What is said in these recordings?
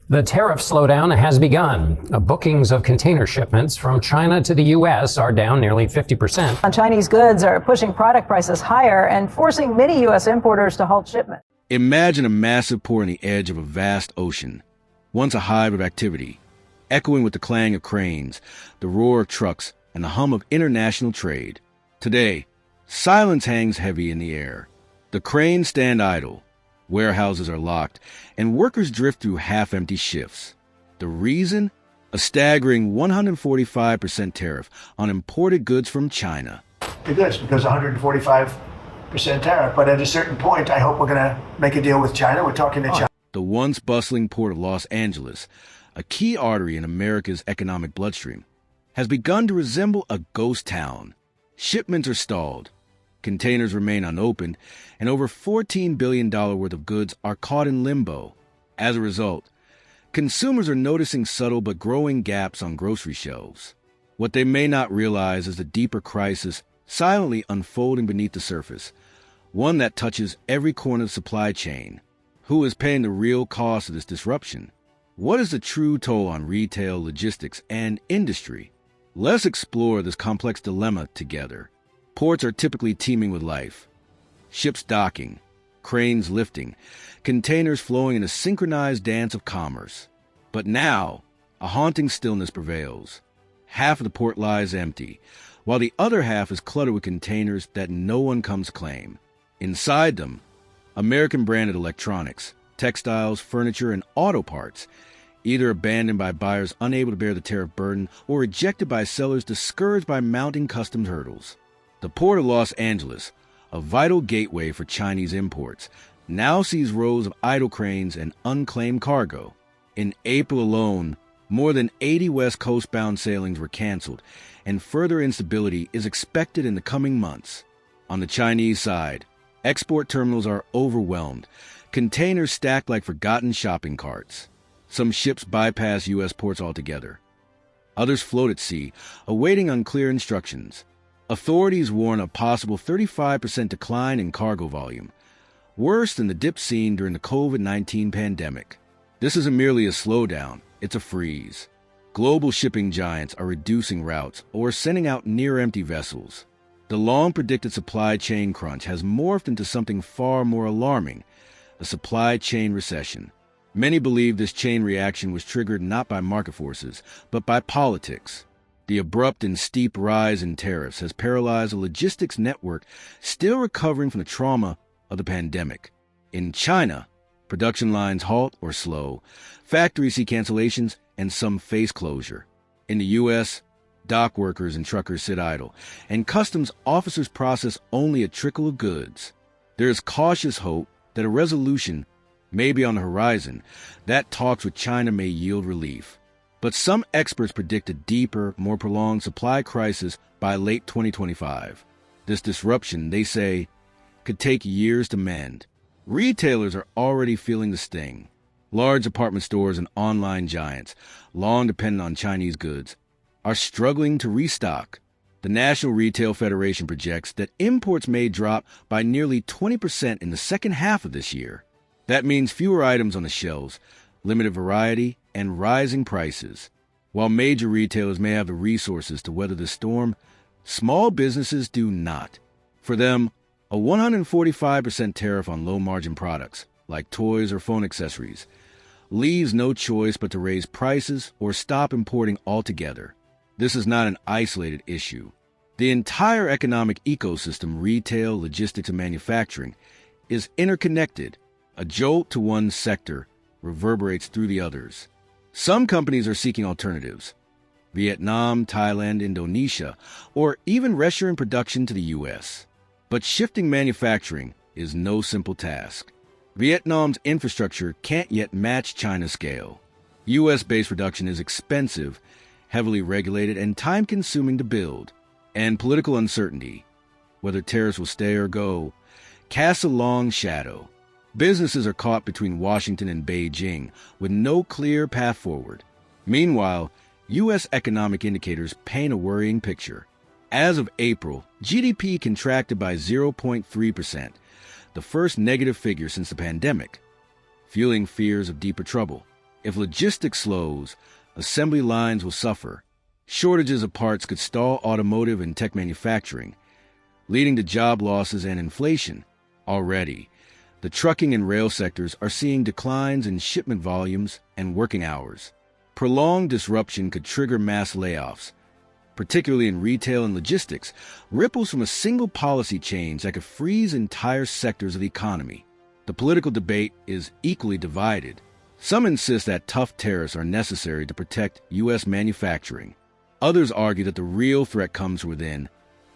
The tariff slowdown has begun. Bookings of container shipments from China to the U.S. are down nearly 50%. Chinese goods are pushing product prices higher and forcing many U.S. importers to halt shipment. Imagine a massive port on the edge of a vast ocean, once a hive of activity, echoing with the clang of cranes, the roar of trucks, and the hum of international trade. Today, silence hangs heavy in the air. The cranes stand idle. Warehouses are locked, and workers drift through half-empty shifts. The reason? A staggering 145% tariff on imported goods from China. The goods, because 145% tariff. But at a certain point, I hope we're going to make a deal with China. We're talking to China. The once bustling port of Los Angeles, a key artery in America's economic bloodstream, has begun to resemble a ghost town. Shipments are stalled. Containers remain unopened, and over $14 billion worth of goods are caught in limbo. As a result, consumers are noticing subtle but growing gaps on grocery shelves. What they may not realize is the deeper crisis silently unfolding beneath the surface, one that touches every corner of the supply chain. Who is paying the real cost of this disruption? What is the true toll on retail, logistics, and industry? Let's explore this complex dilemma together. Ports are typically teeming with life. Ships docking, cranes lifting, containers flowing in a synchronized dance of commerce. But now, a haunting stillness prevails. Half of the port lies empty, while the other half is cluttered with containers that no one comes to claim. Inside them, American-branded electronics, textiles, furniture, and auto parts, either abandoned by buyers unable to bear the tariff burden or rejected by sellers discouraged by mounting customs hurdles. The Port of Los Angeles, a vital gateway for Chinese imports, now sees rows of idle cranes and unclaimed cargo. In April alone, more than 80 West Coast-bound sailings were canceled, and further instability is expected in the coming months. On the Chinese side, export terminals are overwhelmed, containers stacked like forgotten shopping carts. Some ships bypass U.S. ports altogether. Others float at sea, awaiting unclear instructions. Authorities warn a possible 35% decline in cargo volume, worse than the dip seen during the COVID-19 pandemic. This isn't merely a slowdown, it's a freeze. Global shipping giants are reducing routes or sending out near-empty vessels. The long-predicted supply chain crunch has morphed into something far more alarming, a supply chain recession. Many believe this chain reaction was triggered not by market forces, but by politics. The abrupt and steep rise in tariffs has paralyzed a logistics network still recovering from the trauma of the pandemic. In China, production lines halt or slow, factories see cancellations, and some face closure. In the U.S., dock workers and truckers sit idle, and customs officers process only a trickle of goods. There is cautious hope that a resolution may be on the horizon, that talks with China may yield relief. But some experts predict a deeper, more prolonged supply crisis by late 2025. This disruption, they say, could take years to mend. Retailers are already feeling the sting. Large department stores and online giants, long dependent on Chinese goods, are struggling to restock. The National Retail Federation projects that imports may drop by nearly 20% in the second half of this year. That means fewer items on the shelves, limited variety, and rising prices. While major retailers may have the resources to weather the storm, small businesses do not. For them, a 145% tariff on low-margin products, like toys or phone accessories, leaves no choice but to raise prices or stop importing altogether. This is not an isolated issue. The entire economic ecosystem, retail, logistics, and manufacturing, is interconnected. A jolt to one sector reverberates through the others. Some companies are seeking alternatives. Vietnam, Thailand, Indonesia, or even reshoring production to the U.S. But shifting manufacturing is no simple task. Vietnam's infrastructure can't yet match China's scale. U.S.-based production is expensive, heavily regulated, and time-consuming to build. And political uncertainty, whether tariffs will stay or go, casts a long shadow. Businesses are caught between Washington and Beijing with no clear path forward. Meanwhile, U.S. economic indicators paint a worrying picture. As of April, GDP contracted by 0.3%, the first negative figure since the pandemic, fueling fears of deeper trouble. If logistics slows, assembly lines will suffer. Shortages of parts could stall automotive and tech manufacturing, leading to job losses and inflation. Already, the trucking and rail sectors are seeing declines in shipment volumes and working hours. Prolonged disruption could trigger mass layoffs, particularly in retail and logistics, ripples from a single policy change that could freeze entire sectors of the economy. The political debate is equally divided. Some insist that tough tariffs are necessary to protect U.S. manufacturing. Others argue that the real threat comes from within,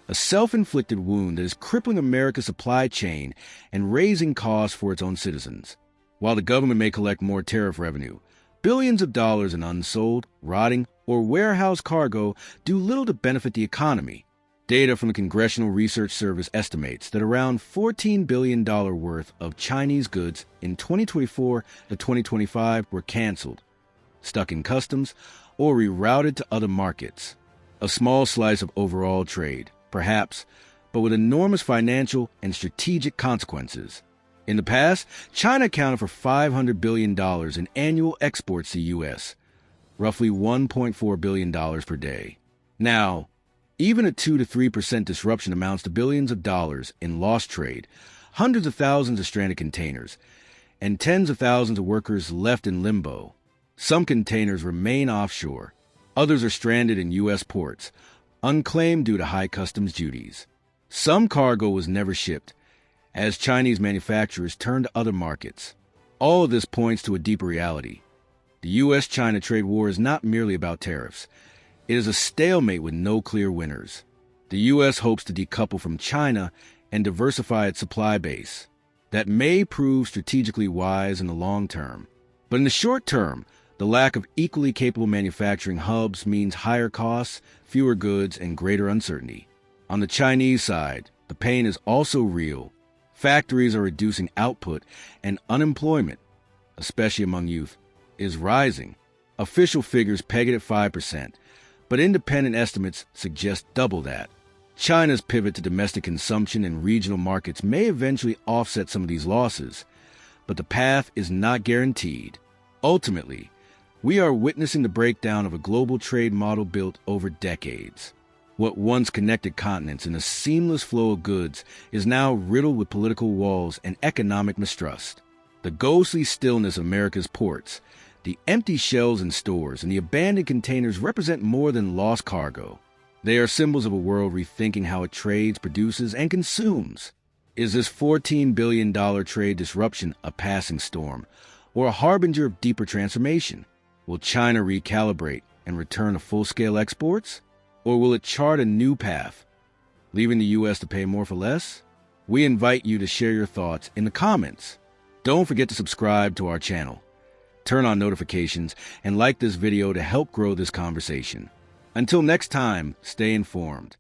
a self-inflicted wound that is crippling America's supply chain and raising costs for its own citizens. While the government may collect more tariff revenue, billions of dollars in unsold, rotting, or warehouse cargo do little to benefit the economy. Data from the Congressional Research Service estimates that around $14 billion worth of Chinese goods in 2024 to 2025 were canceled, stuck in customs, or rerouted to other markets. A small slice of overall trade, perhaps, but with enormous financial and strategic consequences. In the past, China accounted for $500 billion in annual exports to the U.S., roughly $1.4 billion per day. Now, even a 2 to 3% disruption amounts to billions of dollars in lost trade, hundreds of thousands of stranded containers, and tens of thousands of workers left in limbo. Some containers remain offshore. Others are stranded in U.S. ports, unclaimed due to high customs duties. Some cargo was never shipped, as Chinese manufacturers turn to other markets. All of this points to a deeper reality. The U.S.-China trade war is not merely about tariffs. It is a stalemate with no clear winners. The U.S. hopes to decouple from China and diversify its supply base. That may prove strategically wise in the long term. But in the short term, the lack of equally capable manufacturing hubs means higher costs, fewer goods, and greater uncertainty. On the Chinese side, the pain is also real. Factories are reducing output, and unemployment, especially among youth, is rising. Official figures peg it at 5%, but independent estimates suggest double that. China's pivot to domestic consumption and regional markets may eventually offset some of these losses, but the path is not guaranteed. Ultimately, we are witnessing the breakdown of a global trade model built over decades. What once connected continents in a seamless flow of goods is now riddled with political walls and economic mistrust. The ghostly stillness of America's ports, the empty shelves in stores, and the abandoned containers represent more than lost cargo. They are symbols of a world rethinking how it trades, produces, and consumes. Is this $14 billion trade disruption a passing storm, or a harbinger of deeper transformation? Will China recalibrate and return to full-scale exports? Or will it chart a new path, leaving the U.S. to pay more for less? We invite you to share your thoughts in the comments. Don't forget to subscribe to our channel, turn on notifications, and like this video to help grow this conversation. Until next time, stay informed.